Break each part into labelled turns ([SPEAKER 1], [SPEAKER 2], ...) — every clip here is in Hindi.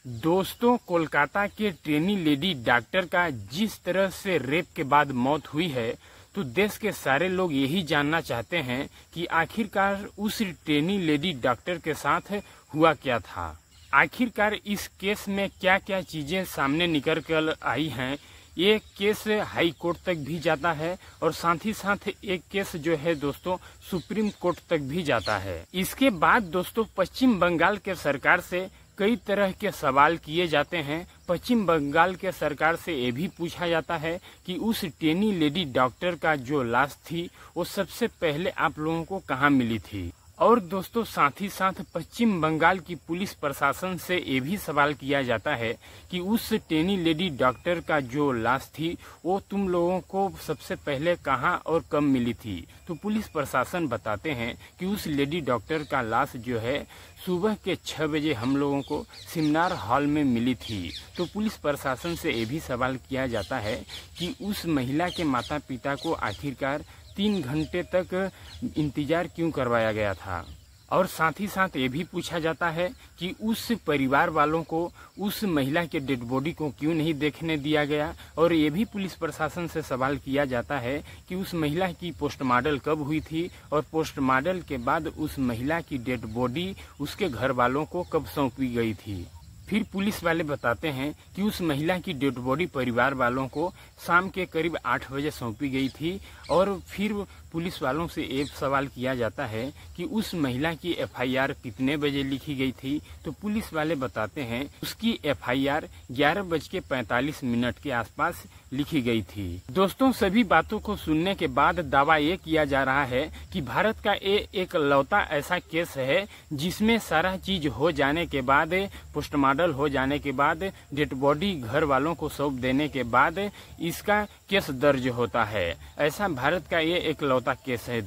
[SPEAKER 1] दोस्तों, कोलकाता के ट्रेनी लेडी डॉक्टर का जिस तरह से रेप के बाद मौत हुई है, तो देश के सारे लोग यही जानना चाहते हैं कि आखिरकार उस ट्रेनी लेडी डॉक्टर के साथ हुआ क्या था। आखिरकार इस केस में क्या क्या चीजें सामने निकल कर आई हैं। ये केस हाई कोर्ट तक भी जाता है और साथ ही साथ एक केस जो है दोस्तों सुप्रीम कोर्ट तक भी जाता है। इसके बाद दोस्तों पश्चिम बंगाल के सरकार से कई तरह के सवाल किए जाते हैं। पश्चिम बंगाल के सरकार से ये भी पूछा जाता है कि उस ट्रेनी लेडी डॉक्टर का जो लाश थी वो सबसे पहले आप लोगों को कहाँ मिली थी। और दोस्तों साथ ही साथ पश्चिम बंगाल की पुलिस प्रशासन से ये भी सवाल किया जाता है कि उस ट्रेनी लेडी डॉक्टर का जो लाश थी वो तुम लोगों को सबसे पहले कहां और कब मिली थी। तो पुलिस प्रशासन बताते हैं कि उस लेडी डॉक्टर का लाश जो है सुबह के 6 बजे हम लोगों को सेमिनार हॉल में मिली थी। तो पुलिस प्रशासन से ये भी सवाल किया जाता है कि उस महिला के माता पिता को आखिरकार 3 घंटे तक इंतजार क्यों करवाया गया था। और साथ ही साथ ये भी पूछा जाता है कि उस परिवार वालों को उस महिला के डेड बॉडी को क्यों नहीं देखने दिया गया। और ये भी पुलिस प्रशासन से सवाल किया जाता है कि उस महिला की पोस्टमार्टम कब हुई थी और पोस्टमार्टम के बाद उस महिला की डेड बॉडी उसके घर वालों को कब सौंपी गई थी। फिर पुलिस वाले बताते हैं कि उस महिला की डेड बॉडी परिवार वालों को शाम के करीब 8 बजे सौंपी गई थी। और फिर पुलिस वालों से एक सवाल किया जाता है कि उस महिला की एफआईआर कितने बजे लिखी गई थी। तो पुलिस वाले बताते हैं उसकी एफआईआर 11:45 के आसपास लिखी गई थी। दोस्तों सभी बातों को सुनने के बाद दावा ये किया जा रहा है कि भारत का ये एक लौता ऐसा केस है जिसमें सारा चीज हो जाने के बाद, पोस्टमार्टम हो जाने के बाद, डेड बॉडी घर वालों को सौंप देने के बाद इसका केस दर्ज होता है। ऐसा भारत का ये एक लौता केस है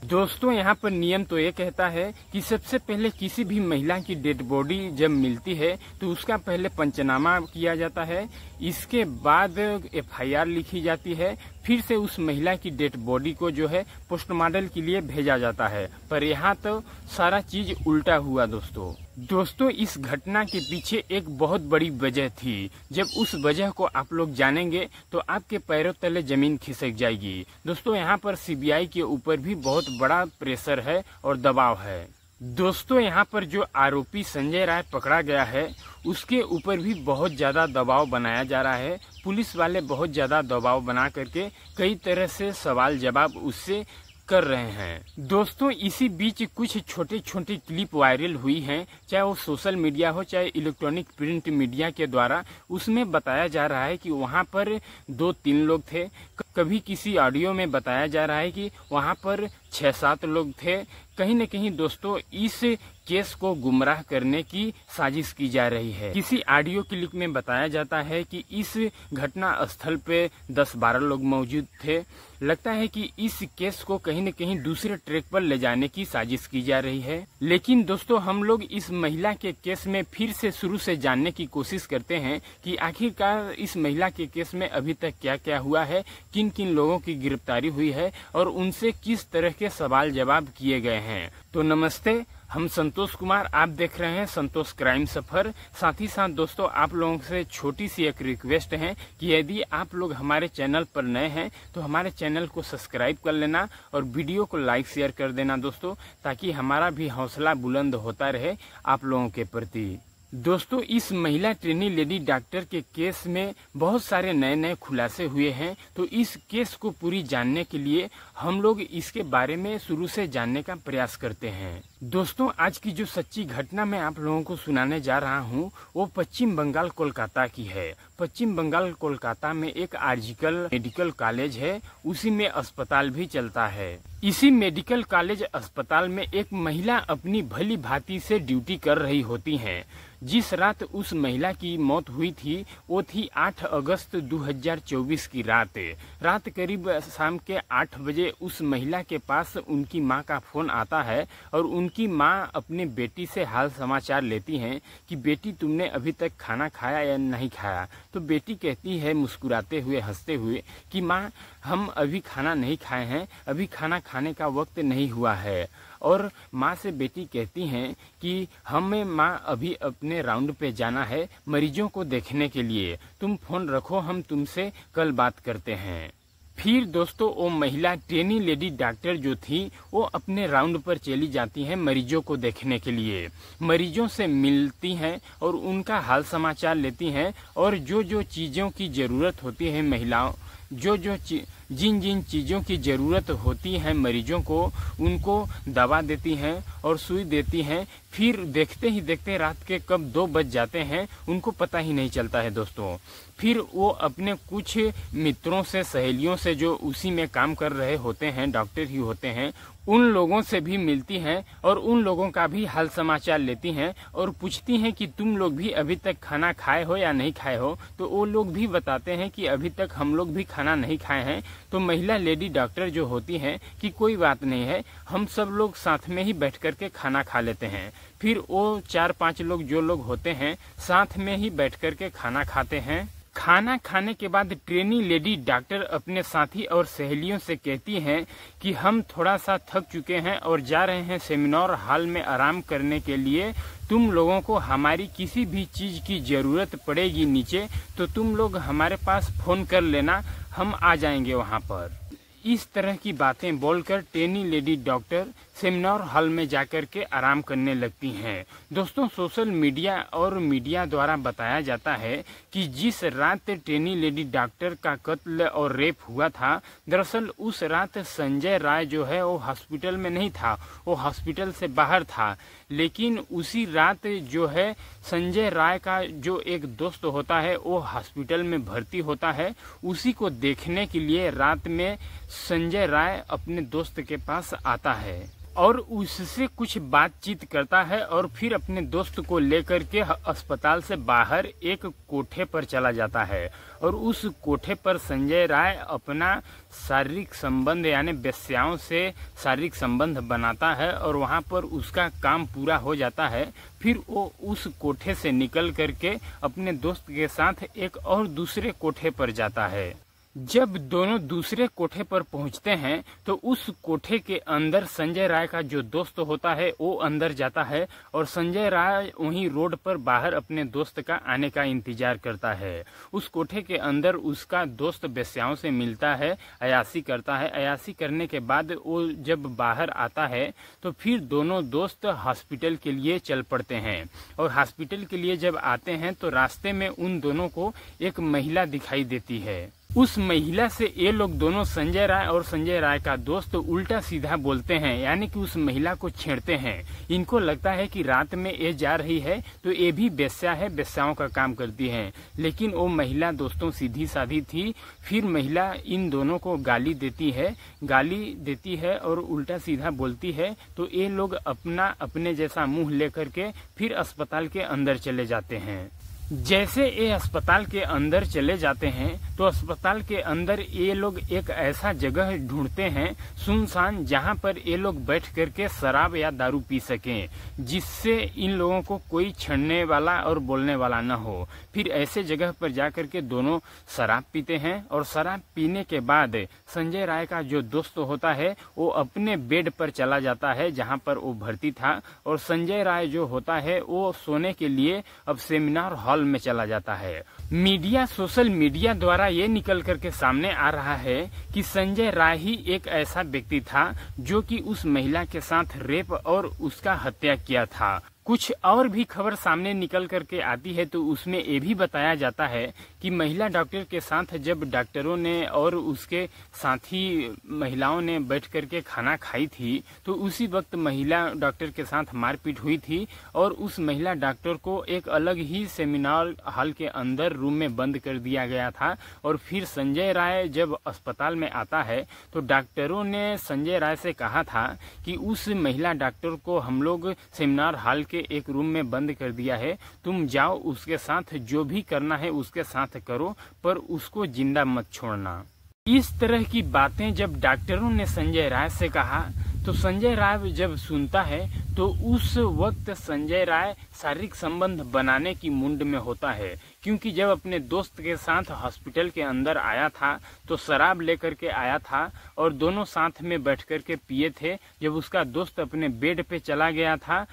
[SPEAKER 1] दोस्तों यहाँ पर नियम तो ये कहता है कि सबसे पहले किसी भी महिला की डेड बॉडी जब मिलती है तो उसका पहले पंचनामा किया जाता है, इसके बाद एफआईआर लिखी जाती है, फिर से उस महिला की डेड बॉडी को जो है पोस्टमार्टम के लिए भेजा जाता है। पर यहाँ तो सारा चीज उल्टा हुआ दोस्तों इस घटना के पीछे एक बहुत बड़ी वजह थी। जब उस वजह को आप लोग जानेंगे तो आपके पैरों तले जमीन खिसक जाएगी। दोस्तों यहाँ पर सीबीआई के ऊपर भी बहुत बड़ा प्रेशर है और दबाव है। दोस्तों यहाँ पर जो आरोपी संजय राय पकड़ा गया है उसके ऊपर भी बहुत ज्यादा दबाव बनाया जा रहा है। पुलिस वाले बहुत ज्यादा दबाव बना करके कई तरह से सवाल जवाब उससे कर रहे हैं। दोस्तों इसी बीच कुछ छोटे छोटे क्लिप वायरल हुई हैं, चाहे वो सोशल मीडिया हो चाहे इलेक्ट्रॉनिक प्रिंट मीडिया के द्वारा। उसमें बताया जा रहा है कि वहां पर 2-3 लोग थे। कभी किसी ऑडियो में बताया जा रहा है कि वहां पर 6-7 लोग थे। कहीं न कहीं दोस्तों इस केस को गुमराह करने की साजिश की जा रही है। किसी ऑडियो क्लिप में बताया जाता है कि इस घटना स्थल पे 10-12 लोग मौजूद थे। लगता है कि इस केस को कहीं न कहीं दूसरे ट्रैक पर ले जाने की साजिश की जा रही है। लेकिन दोस्तों हम लोग इस महिला के केस में फिर से शुरू से जानने की कोशिश करते हैं कि आखिरकार इस महिला के केस में अभी तक क्या क्या हुआ है, किन किन लोगों की गिरफ्तारी हुई है और उनसे किस तरह के सवाल जवाब किए गए हैं। तो नमस्ते, हम संतोष कुमार, आप देख रहे हैं संतोष क्राइम सफर। साथ ही साथ दोस्तों आप लोगों से छोटी सी एक रिक्वेस्ट है कि यदि आप लोग हमारे चैनल पर नए हैं तो हमारे चैनल को सब्सक्राइब कर लेना और वीडियो को लाइक शेयर कर देना दोस्तों, ताकि हमारा भी हौसला बुलंद होता रहे आप लोगों के प्रति। दोस्तों इस महिला ट्रेनी लेडी डॉक्टर के केस में बहुत सारे नए नए खुलासे हुए हैं। तो इस केस को पूरी जानने के लिए हम लोग इसके बारे में शुरू से जानने का प्रयास करते हैं। दोस्तों आज की जो सच्ची घटना मैं आप लोगों को सुनाने जा रहा हूँ वो पश्चिम बंगाल कोलकाता की है। पश्चिम बंगाल कोलकाता में एक आरजीकर मेडिकल कॉलेज है, उसी में अस्पताल भी चलता है। इसी मेडिकल कॉलेज अस्पताल में एक महिला अपनी भली भांति से ड्यूटी कर रही होती हैं। जिस रात उस महिला की मौत हुई थी वो थी 8 अगस्त 2024 की रात करीब शाम के 8 बजे उस महिला के पास उनकी मां का फोन आता है और उनकी माँ अपने बेटी से हाल समाचार लेती हैं कि बेटी तुमने अभी तक खाना खाया या नहीं खाया। तो बेटी कहती है मुस्कुराते हुए हंसते हुए कि माँ हम अभी खाना नहीं खाए हैं, अभी खाना खाने का वक्त नहीं हुआ है। और माँ से बेटी कहती हैं कि हमें माँ अभी अपने राउंड पे जाना है मरीजों को देखने के लिए, तुम फोन रखो, हम तुमसे कल बात करते हैं। फिर दोस्तों वो महिला ट्रेनी लेडी डॉक्टर जो थी वो अपने राउंड पर चली जाती हैं मरीजों को देखने के लिए, मरीजों से मिलती हैं और उनका हाल समाचार लेती हैं और जो जो चीज़ों की ज़रूरत होती है महिलाओं, जिन जिन चीज़ों की ज़रूरत होती है मरीजों को, उनको दवा देती हैं और सुई देती हैं। फिर देखते ही देखते रात के कब 2 बज जाते हैं उनको पता ही नहीं चलता है दोस्तों। फिर वो अपने कुछ मित्रों से, सहेलियों से जो उसी में काम कर रहे होते हैं, डॉक्टर ही होते हैं, उन लोगों से भी मिलती हैं और उन लोगों का भी हाल समाचार लेती हैं और पूछती हैं कि तुम लोग भी अभी तक खाना खाए हो या नहीं खाए हो। तो वो लोग भी बताते हैं कि अभी तक हम लोग भी खाना नहीं खाए हैं। तो महिला लेडी डॉक्टर जो होती हैं कि कोई बात नहीं है, हम सब लोग साथ में ही बैठ कर के खाना खा लेते हैं। फिर वो 4-5 लोग जो लोग होते हैं साथ में ही बैठ कर के खाना खाते हैं। खाना खाने के बाद ट्रेनी लेडी डॉक्टर अपने साथी और सहेलियों से कहती हैं कि हम थोड़ा सा थक चुके हैं और जा रहे हैं सेमिनार हॉल में आराम करने के लिए। तुम लोगों को हमारी किसी भी चीज़ की ज़रूरत पड़ेगी नीचे तो तुम लोग हमारे पास फ़ोन कर लेना, हम आ जाएंगे वहाँ पर। इस तरह की बातें बोलकर trainee lady doctor seminar hall में जाकर के आराम करने लगती हैं। दोस्तों सोशल मीडिया और मीडिया द्वारा बताया जाता है कि जिस रात ट्रेनी लेडी डॉक्टर का कत्ल और रेप हुआ था, दरअसल उस रात संजय राय जो है वो हॉस्पिटल में नहीं था, वो हॉस्पिटल से बाहर था। लेकिन उसी रात जो है संजय राय का जो एक दोस्त होता है वो हॉस्पिटल में भर्ती होता है। उसी को देखने के लिए रात में संजय राय अपने दोस्त के पास आता है और उससे कुछ बातचीत करता है और फिर अपने दोस्त को लेकर के अस्पताल से बाहर एक कोठे पर चला जाता है और उस कोठे पर संजय राय अपना शारीरिक संबंध यानी वेश्याओं से शारीरिक संबंध बनाता है और वहां पर उसका काम पूरा हो जाता है। फिर वो उस कोठे से निकल करके अपने दोस्त के साथ एक और दूसरे कोठे पर जाता है। जब दोनों दूसरे कोठे पर पहुंचते हैं तो उस कोठे के अंदर संजय राय का जो दोस्त होता है वो अंदर जाता है और संजय राय वहीं रोड पर बाहर अपने दोस्त का आने का इंतजार करता है। उस कोठे के अंदर उसका दोस्त वेश्याओं से मिलता है, अयाशी करता है। अयाशी करने के बाद वो जब बाहर आता है तो फिर दोनों दोस्त हॉस्पिटल के लिए चल पड़ते हैं और हॉस्पिटल के लिए जब आते हैं तो रास्ते में उन दोनों को एक महिला दिखाई देती है। उस महिला से ये लोग दोनों संजय राय और संजय राय का दोस्त उल्टा सीधा बोलते हैं, यानी कि उस महिला को छेड़ते हैं। इनको लगता है कि रात में ये जा रही है तो ये भी वेश्या है, वेश्याओं का काम करती है। लेकिन वो महिला दोस्तों सीधी साधी थी। फिर महिला इन दोनों को गाली देती है और उल्टा सीधा बोलती है। तो ये लोग अपने जैसा मुंह लेकर के फिर अस्पताल के अंदर चले जाते हैं। जैसे ये अस्पताल के अंदर चले जाते हैं तो अस्पताल के अंदर ये लोग एक ऐसा जगह ढूंढते हैं सुनसान, जहां पर ये लोग बैठ करके शराब या दारू पी सकें, जिससे इन लोगों को कोई छेड़ने वाला और बोलने वाला न हो। फिर ऐसे जगह पर जाकर के दोनों शराब पीते हैं और शराब पीने के बाद संजय राय का जो दोस्त होता है वो अपने बेड पर चला जाता है जहां पर वो भर्ती था और संजय राय जो होता है वो सोने के लिए अब सेमिनार हॉल में चला जाता है। मीडिया, सोशल मीडिया द्वारा ये निकल करके सामने आ रहा है कि संजय राय ही एक ऐसा व्यक्ति था जो कि उस महिला के साथ रेप और उसका हत्या किया था। कुछ और भी खबर सामने निकल करके आती है तो उसमें ये भी बताया जाता है कि महिला डॉक्टर के साथ जब डॉक्टरों ने और उसके साथी महिलाओं ने बैठ करके खाना खाई थी तो उसी वक्त महिला डॉक्टर के साथ मारपीट हुई थी और उस महिला डॉक्टर को एक अलग ही सेमिनार हॉल के अंदर रूम में बंद कर दिया गया था। और फिर संजय राय जब अस्पताल में आता है तो डॉक्टरों ने संजय राय से कहा था कि उस महिला डॉक्टर को हम लोग सेमिनार हॉल के एक रूम में बंद कर दिया है, तुम जाओ उसके साथ जो भी करना है उसके साथ करो, पर उसको जिंदा मत छोड़ना। इस तरह की बातें जब डॉक्टरों ने संजय राय से कहा तो संजय राय जब सुनता है तो उस वक्त संजय राय शारीरिक संबंध बनाने की मुंड में होता है, क्योंकि जब अपने दोस्त के साथ हॉस्पिटल के अंदर आया था तो शराब लेकर के आया था और दोनों साथ में बैठ कर के पिए थे। जब उसका दोस्त अपने बेड पे चला गया था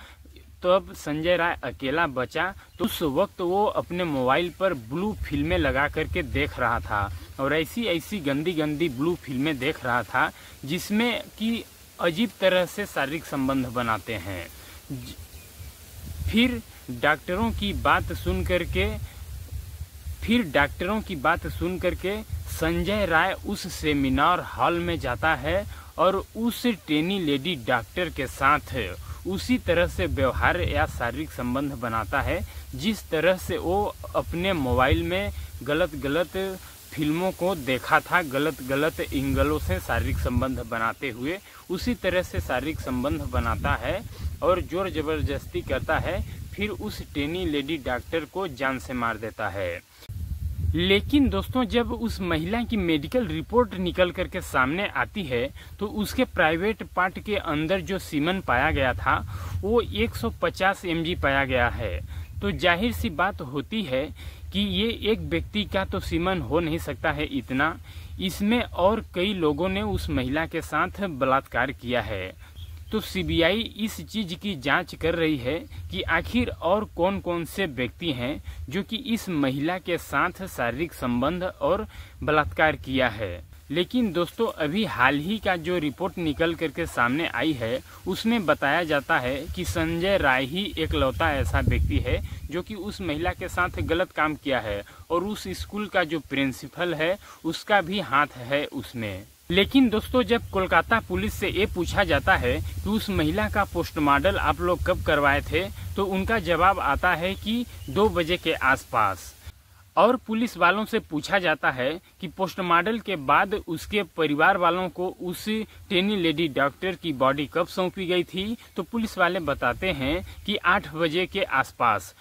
[SPEAKER 1] तो अब संजय राय अकेला बचा, तो उस वक्त वो अपने मोबाइल पर ब्लू फिल्में लगा करके देख रहा था और ऐसी ऐसी गंदी गंदी ब्लू फिल्में देख रहा था जिसमें कि अजीब तरह से शारीरिक संबंध बनाते हैं। फिर डॉक्टरों की बात सुन करके संजय राय उस सेमिनार हॉल में जाता है और उस टेनी लेडी डॉक्टर के साथ उसी तरह से व्यवहार या शारीरिक संबंध बनाता है जिस तरह से वो अपने मोबाइल में गलत गलत फिल्मों को देखा था, गलत गलत एंगलों से शारीरिक संबंध बनाते हुए उसी तरह से शारीरिक संबंध बनाता है और जोर जबरदस्ती करता है। फिर उस टेनी लेडी डॉक्टर को जान से मार देता है। लेकिन दोस्तों जब उस महिला की मेडिकल रिपोर्ट निकल करके सामने आती है तो उसके प्राइवेट पार्ट के अंदर जो सीमन पाया गया था वो 150 mg पाया गया है। तो जाहिर सी बात होती है कि ये एक व्यक्ति का तो सीमन हो नहीं सकता है इतना, इसमें और कई लोगों ने उस महिला के साथ बलात्कार किया है। तो सीबीआई इस चीज की जांच कर रही है कि आखिर और कौन कौन से व्यक्ति हैं जो कि इस महिला के साथ शारीरिक संबंध और बलात्कार किया है। लेकिन दोस्तों अभी हाल ही का जो रिपोर्ट निकल करके सामने आई है उसमें बताया जाता है कि संजय राय ही एकलौता ऐसा व्यक्ति है जो कि उस महिला के साथ गलत काम किया है और उस स्कूल का जो प्रिंसिपल है उसका भी हाथ है उसमें। लेकिन दोस्तों जब कोलकाता पुलिस से ये पूछा जाता है कि उस महिला का पोस्टमार्टम आप लोग कब करवाए थे तो उनका जवाब आता है कि 2 बजे के आसपास। और पुलिस वालों से पूछा जाता है कि पोस्टमार्टम के बाद उसके परिवार वालों को उस टेनी लेडी डॉक्टर की बॉडी कब सौंपी गई थी तो पुलिस वाले बताते हैं कि 8 बजे के आसपास।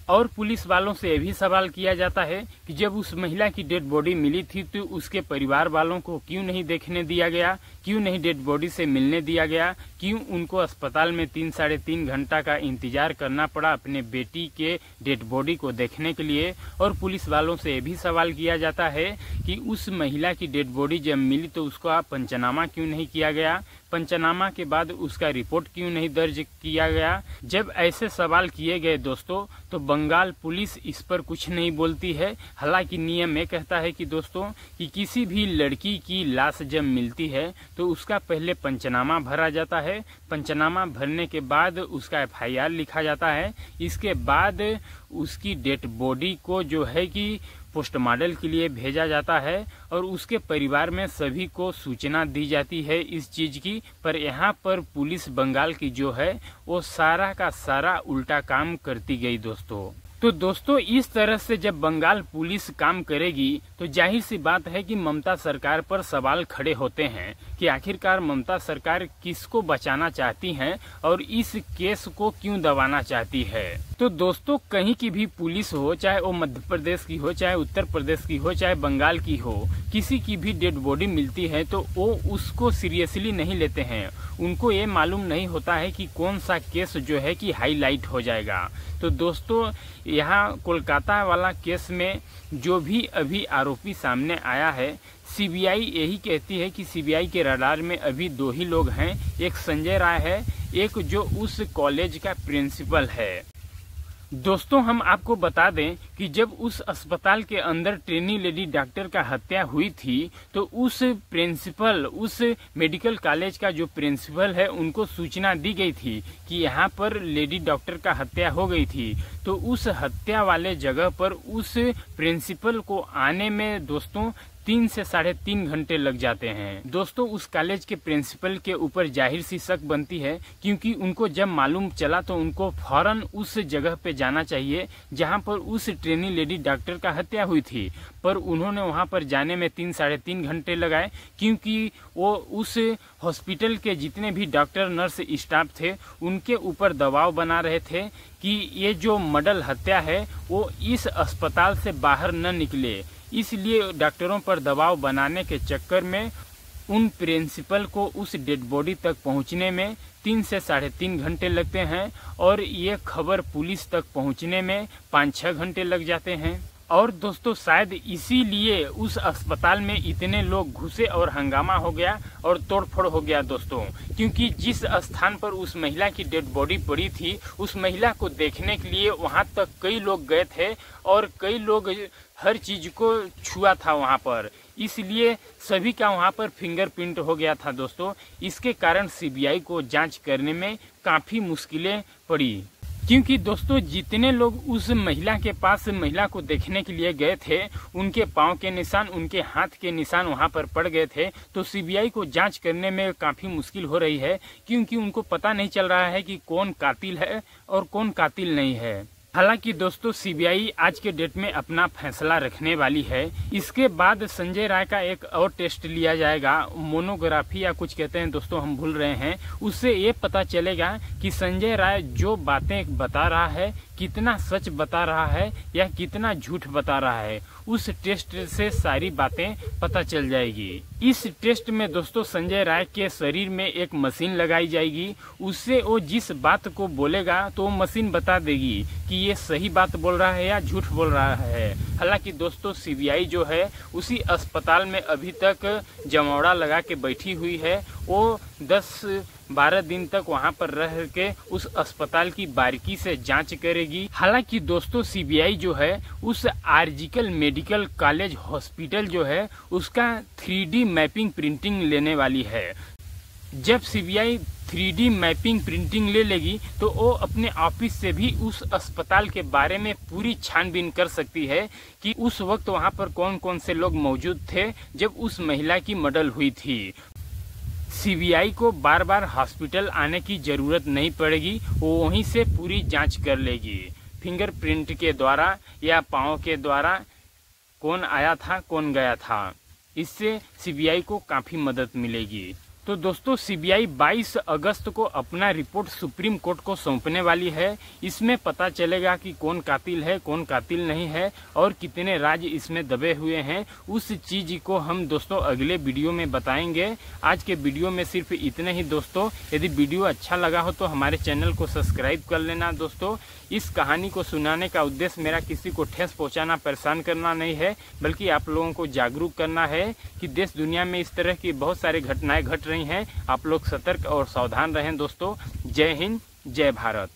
[SPEAKER 1] और पुलिस वालों से यह भी सवाल किया जाता है कि जब उस महिला की डेड बॉडी मिली थी तो उसके परिवार वालों को क्यों नहीं देखने दिया गया, क्यों नहीं डेड बॉडी से मिलने दिया गया, क्यों उनको अस्पताल में 3-3.5 घंटा का इंतजार करना पड़ा अपने बेटी के डेड बॉडी को देखने के लिए। और पुलिस वालों से यह भी सवाल किया जाता है कि उस महिला की डेड बॉडी जब मिली तो उसका पंचनामा क्यों नहीं किया गया, पंचनामा के बाद उसका रिपोर्ट क्यों नहीं दर्ज किया गया। जब ऐसे सवाल किए गए दोस्तों तो बंगाल पुलिस इस पर कुछ नहीं बोलती है। हालांकि नियम ये कहता है कि दोस्तों कि किसी भी लड़की की लाश जब मिलती है तो उसका पहले पंचनामा भरा जाता है, पंचनामा भरने के बाद उसका FIR लिखा जाता है, इसके बाद उसकी डेड बॉडी को जो है कि पोस्टमार्टम के लिए भेजा जाता है और उसके परिवार में सभी को सूचना दी जाती है इस चीज की। पर यहाँ पर पुलिस बंगाल की जो है वो सारा का सारा उल्टा काम करती गई दोस्तों। तो दोस्तों इस तरह से जब बंगाल पुलिस काम करेगी तो जाहिर सी बात है कि ममता सरकार पर सवाल खड़े होते हैं कि आखिरकार ममता सरकार किसको बचाना चाहती है और इस केस को क्यों दबाना चाहती है। तो दोस्तों कहीं की भी पुलिस हो, चाहे वो मध्य प्रदेश की हो, चाहे उत्तर प्रदेश की हो, चाहे बंगाल की हो, किसी की भी डेड बॉडी मिलती है तो वो उसको सीरियसली नहीं लेते हैं। उनको ये मालूम नहीं होता है कि कौन सा केस जो है कि हाईलाइट हो जाएगा। तो दोस्तों यहाँ कोलकाता वाला केस में जो भी अभी आरोपी सामने आया है, सीबीआई यही कहती है कि सीबीआई के रडार में अभी 2 ही लोग हैं, एक संजय राय है, एक जो उस कॉलेज का प्रिंसिपल है। दोस्तों हम आपको बता दें कि जब उस अस्पताल के अंदर ट्रेनी लेडी डॉक्टर का हत्या हुई थी तो उस प्रिंसिपल, उस मेडिकल कॉलेज का जो प्रिंसिपल है उनको सूचना दी गई थी कि यहाँ पर लेडी डॉक्टर का हत्या हो गई थी। तो उस हत्या वाले जगह पर उस प्रिंसिपल को आने में दोस्तों 3 से 3.5 घंटे लग जाते हैं। दोस्तों उस कॉलेज के प्रिंसिपल के ऊपर जाहिर सी शक बनती है, क्योंकि उनको जब मालूम चला तो उनको फौरन उस जगह पे जाना चाहिए जहां पर उस ट्रेनी लेडी डॉक्टर का हत्या हुई थी। पर उन्होंने वहां पर जाने में 3-3.5 घंटे लगाए, क्योंकि वो उस हॉस्पिटल के जितने भी डॉक्टर नर्स स्टाफ थे उनके ऊपर दबाव बना रहे थे कि ये जो मर्डर हत्या है वो इस अस्पताल से बाहर न निकले। इसलिए डॉक्टरों पर दबाव बनाने के चक्कर में उन प्रिंसिपल को उस डेड बॉडी तक पहुंचने में 3 से 3.5 घंटे लगते हैं और ये खबर पुलिस तक पहुंचने में 5-6 घंटे लग जाते हैं। और दोस्तों शायद इसीलिए उस अस्पताल में इतने लोग घुसे और हंगामा हो गया और तोड़फोड़ हो गया दोस्तों, क्योंकि जिस स्थान पर उस महिला की डेड बॉडी पड़ी थी उस महिला को देखने के लिए वहां तक कई लोग गए थे और कई लोग हर चीज को छुआ था वहां पर, इसलिए सभी का वहां पर फिंगरप्रिंट हो गया था दोस्तों। इसके कारण सीबीआई को जांच करने में काफी मुश्किलें पड़ी, क्योंकि दोस्तों जितने लोग उस महिला के पास महिला को देखने के लिए गए थे उनके पांव के निशान, उनके हाथ के निशान वहां पर पड़ गए थे। तो सीबीआई को जांच करने में काफी मुश्किल हो रही है, क्योंकि उनको पता नहीं चल रहा है कि कौन कातिल है और कौन कातिल नहीं है। हालांकि दोस्तों सीबीआई आज के डेट में अपना फैसला रखने वाली है। इसके बाद संजय राय का एक और टेस्ट लिया जाएगा, मोनोग्राफी या कुछ कहते हैं दोस्तों, हम भूल रहे हैं। उससे ये पता चलेगा कि संजय राय जो बातें बता रहा है कितना सच बता रहा है या कितना झूठ बता रहा है। उस टेस्ट से सारी बातें पता चल जाएगी। इस टेस्ट में दोस्तों संजय राय के शरीर में एक मशीन लगाई जाएगी, उससे वो जिस बात को बोलेगा तो वो मशीन बता देगी कि ये सही बात बोल रहा है या झूठ बोल रहा है। हालांकि दोस्तों सीबीआई जो है उसी अस्पताल में अभी तक जमौड़ा लगा के बैठी हुई है। वो 10-12 दिन तक वहां पर रह के उस अस्पताल की बारीकी से जांच करेगी। हालांकि दोस्तों सीबीआई जो है उस आर्जिकल मेडिकल कॉलेज हॉस्पिटल जो है उसका 3D मैपिंग प्रिंटिंग लेने वाली है। जब सीबीआई 3D मैपिंग प्रिंटिंग ले लेगी तो वो अपने ऑफिस से भी उस अस्पताल के बारे में पूरी छानबीन कर सकती है कि उस वक्त वहां पर कौन कौन से लोग मौजूद थे जब उस महिला की मर्डर हुई थी। सीबीआई को बार बार हॉस्पिटल आने की जरूरत नहीं पड़ेगी, वो वहीं से पूरी जांच कर लेगी फिंगरप्रिंट के द्वारा या पाँव के द्वारा कौन आया था कौन गया था। इससे सीबीआई को काफ़ी मदद मिलेगी। तो दोस्तों सीबीआई 22 अगस्त को अपना रिपोर्ट सुप्रीम कोर्ट को सौंपने वाली है। इसमें पता चलेगा कि कौन कातिल है कौन कातिल नहीं है और कितने राज इसमें दबे हुए हैं। उस चीज को हम दोस्तों अगले वीडियो में बताएंगे। आज के वीडियो में सिर्फ इतने ही दोस्तों। यदि वीडियो अच्छा लगा हो तो हमारे चैनल को सब्सक्राइब कर लेना दोस्तों। इस कहानी को सुनाने का उद्देश्य मेरा किसी को ठेस पहुंचाना, परेशान करना नहीं है, बल्कि आप लोगों को जागरूक करना है कि देश दुनिया में इस तरह की बहुत सारी घटनाएं घट रही हैं। आप लोग सतर्क और सावधान रहें दोस्तों। जय हिंद, जय भारत।